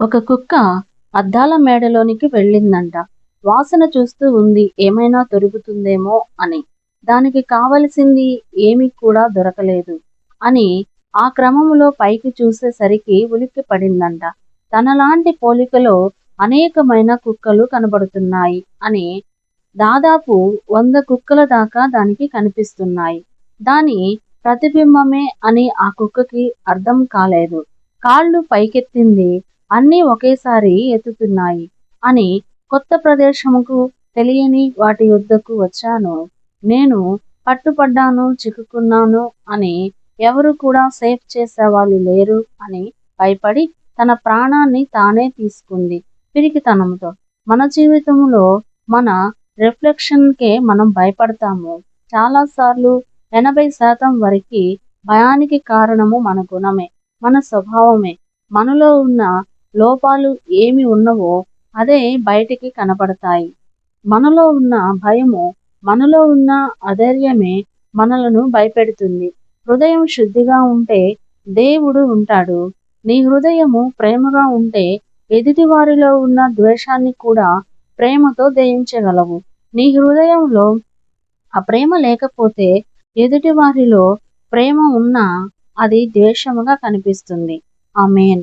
ఒక కుక్క అద్దాల మేడలోనికి వెళ్ళిందంట. వాసన చూస్తూ ఉంది ఏమైనా దొరుకుతుందేమో అని. దానికి కావలసింది ఏమీ కూడా దొరకలేదు అని ఆ క్రమంలో పైకి చూసేసరికి ఉలిక్కి పడిందంట. తనలాంటి పోలికలో అనేకమైన కుక్కలు కనబడుతున్నాయి అని. దాదాపు 100 కుక్కల దాకా దానికి కనిపిస్తున్నాయి. దాని ప్రతిబింబమే అని ఆ కుక్కకి అర్థం కాలేదు. కాళ్ళు పైకెత్తింది. అన్నీ ఒకేసారి ఎత్తుతున్నాయి అని. కొత్త ప్రదేశముకు తెలియని వాటి వద్దకు వచ్చాను. నేను పట్టుపడ్డాను, చిక్కుకున్నాను అని. ఎవరు కూడా సేఫ్ చేసేవాళ్ళు లేరు అని భయపడి తన ప్రాణాన్ని తానే తీసుకుంది పిరికితనంతో. మన జీవితంలో మన రిఫ్లెక్షన్కే మనం భయపడతాము. చాలాసార్లు 80% వరకు భయానికి కారణము మన గుణమే, మన స్వభావమే. మనలో ఉన్న లోపాలు ఏమి ఉన్నవో అదే బయటికి కనపడతాయి. మనలో ఉన్న భయము, మనలో ఉన్న అధైర్యమే మనలను భయపెడుతుంది. హృదయం శుద్ధిగా ఉంటే దేవుడు ఉంటాడు. నీ హృదయము ప్రేమగా ఉంటే ఎదుటి వారిలో ఉన్న ద్వేషాన్ని కూడా ప్రేమతో జయించగలవు. నీ హృదయంలో ఆ ప్రేమ లేకపోతే ఎదుటి వారిలో ప్రేమ ఉన్నా అది ద్వేషముగా కనిపిస్తుంది. ఆమేన్.